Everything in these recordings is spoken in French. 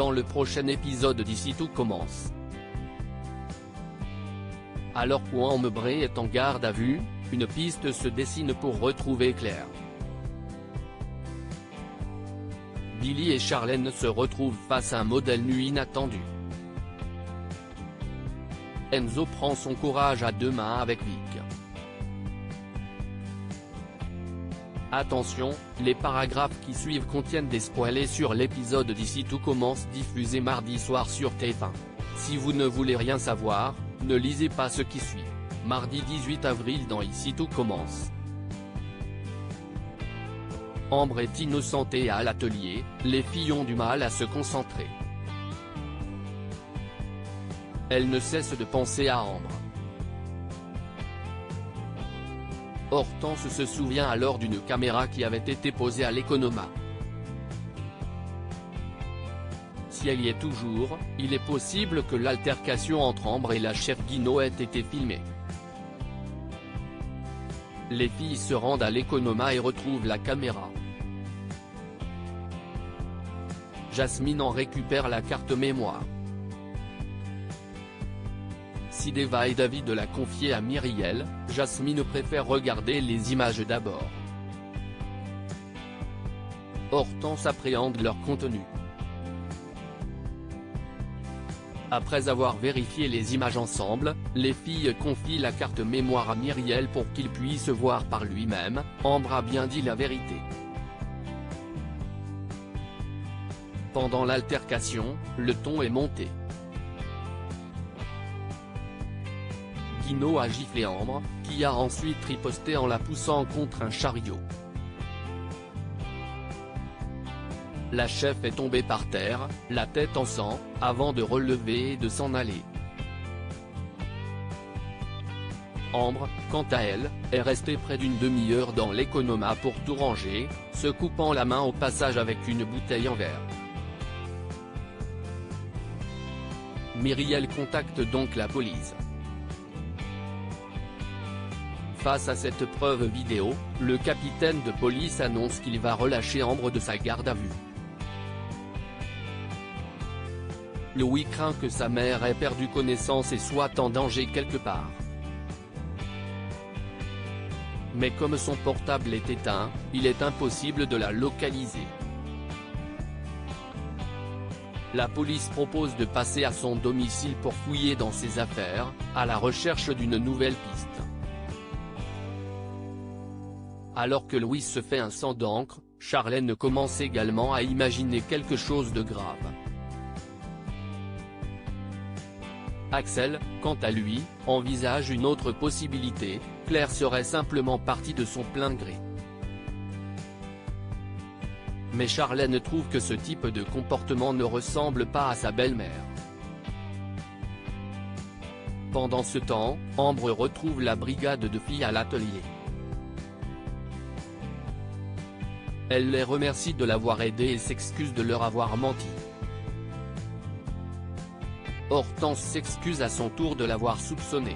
dans le prochain épisode d'Ici tout commence. Alors qu'Ambre est en garde à vue, une piste se dessine pour retrouver Claire. Billy et Charlène se retrouvent face à un modèle nu inattendu. Enzo prend son courage à deux mains avec Vic. Attention, les paragraphes qui suivent contiennent des spoilers sur l'épisode d'Ici tout commence diffusé mardi soir sur TF1. Si vous ne voulez rien savoir, ne lisez pas ce qui suit. Mardi 18 avril dans Ici tout commence. Ambre est innocente et à l'atelier, les filles ont du mal à se concentrer. Elle ne cesse de penser à Ambre. Hortense se souvient alors d'une caméra qui avait été posée à l'Economa. Si elle y est toujours, il est possible que l'altercation entre Ambre et la chef Guino ait été filmée. Les filles se rendent à l'Economa et retrouvent la caméra. Jasmine en récupère la carte mémoire. Si Deva est d'avis de la confier à Myriel, Jasmine préfère regarder les images d'abord. Hortense appréhende leur contenu. Après avoir vérifié les images ensemble, les filles confient la carte mémoire à Myriel pour qu'il puisse voir par lui-même. Ambre a bien dit la vérité. Pendant l'altercation, le ton est monté. Guino a giflé Ambre, qui a ensuite riposté en la poussant contre un chariot. La chef est tombée par terre, la tête en sang, avant de relever et de s'en aller. Ambre, quant à elle, est restée près d'une demi-heure dans l'Economa pour tout ranger, se coupant la main au passage avec une bouteille en verre. Myriel contacte donc la police. Face à cette preuve vidéo, le capitaine de police annonce qu'il va relâcher Ambre de sa garde à vue. Louis craint que sa mère ait perdu connaissance et soit en danger quelque part. Mais comme son portable est éteint, il est impossible de la localiser. La police propose de passer à son domicile pour fouiller dans ses affaires, à la recherche d'une nouvelle piste. Alors que Louis se fait un sang d'encre, Charlène commence également à imaginer quelque chose de grave. Axel, quant à lui, envisage une autre possibilité, Claire serait simplement partie de son plein gré. Mais Charlène trouve que ce type de comportement ne ressemble pas à sa belle-mère. Pendant ce temps, Ambre retrouve la brigade de filles à l'atelier. Elle les remercie de l'avoir aidé et s'excuse de leur avoir menti. Hortense s'excuse à son tour de l'avoir soupçonné.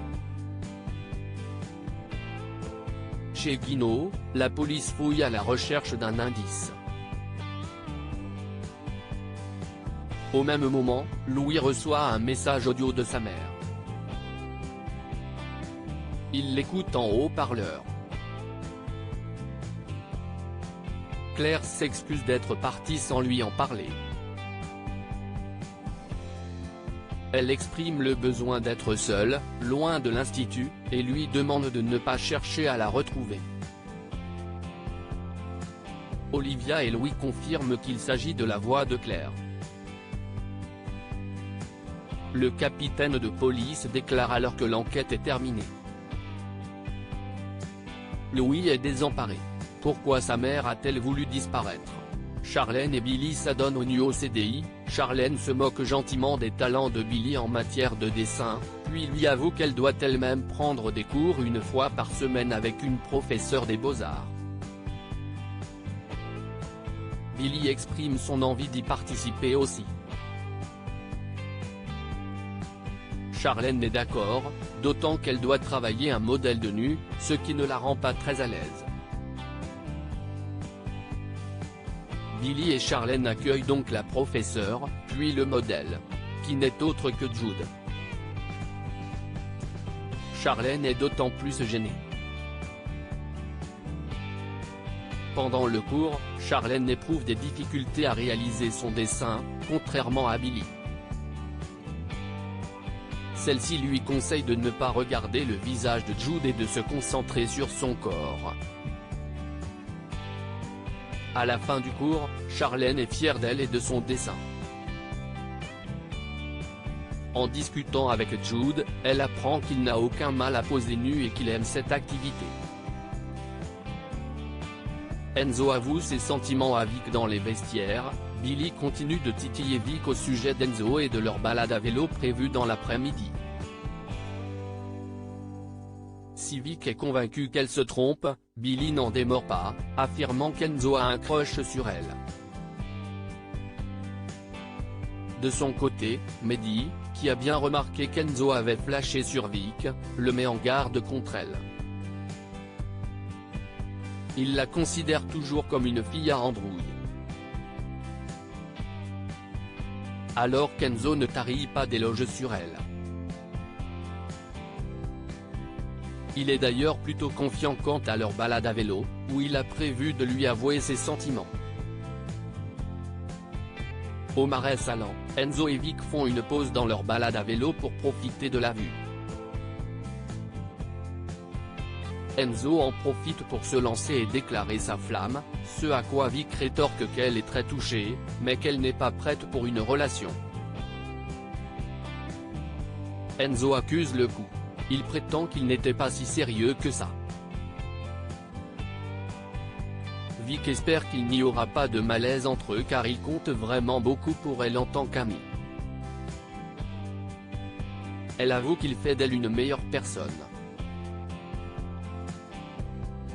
Chez Guino, la police fouille à la recherche d'un indice. Au même moment, Louis reçoit un message audio de sa mère. Il l'écoute en haut-parleur. Claire s'excuse d'être partie sans lui en parler. Elle exprime le besoin d'être seule, loin de l'institut, et lui demande de ne pas chercher à la retrouver. Olivia et Louis confirment qu'il s'agit de la voix de Claire. Le capitaine de police déclare alors que l'enquête est terminée. Louis est désemparé. Pourquoi sa mère a-t-elle voulu disparaître? Charlène et Billy s'adonnent au nouveau CDI, Charlène se moque gentiment des talents de Billy en matière de dessin, puis lui avoue qu'elle doit elle-même prendre des cours une fois par semaine avec une professeure des beaux-arts. Billy exprime son envie d'y participer aussi. Charlène est d'accord, d'autant qu'elle doit travailler un modèle de nu, ce qui ne la rend pas très à l'aise. Billy et Charlène accueillent donc la professeure, puis le modèle, qui n'est autre que Jude. Charlène est d'autant plus gênée. Pendant le cours, Charlène éprouve des difficultés à réaliser son dessin, contrairement à Billy. Celle-ci lui conseille de ne pas regarder le visage de Jude et de se concentrer sur son corps. À la fin du cours, Charlène est fière d'elle et de son dessin. En discutant avec Jude, elle apprend qu'il n'a aucun mal à poser nu et qu'il aime cette activité. Enzo avoue ses sentiments à Vic dans les vestiaires. Billy continue de titiller Vic au sujet d'Enzo et de leur balade à vélo prévue dans l'après-midi. Si Vic est convaincu qu'elle se trompe, Billy n'en démord pas, affirmant qu'Enzo a un crush sur elle. De son côté, Mehdi, qui a bien remarqué qu'Enzo avait flashé sur Vic, le met en garde contre elle. Il la considère toujours comme une fille à androuille. Alors qu'Enzo ne tarit pas d'éloges sur elle. Il est d'ailleurs plutôt confiant quant à leur balade à vélo, où il a prévu de lui avouer ses sentiments. Au Marais Salants, Enzo et Vic font une pause dans leur balade à vélo pour profiter de la vue. Enzo en profite pour se lancer et déclarer sa flamme, ce à quoi Vic rétorque qu'elle est très touchée, mais qu'elle n'est pas prête pour une relation. Enzo accuse le coup. Il prétend qu'il n'était pas si sérieux que ça. Vic espère qu'il n'y aura pas de malaise entre eux car il compte vraiment beaucoup pour elle en tant qu'amie. Elle avoue qu'il fait d'elle une meilleure personne.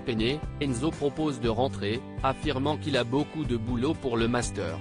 Peiné, Enzo propose de rentrer, affirmant qu'il a beaucoup de boulot pour le master.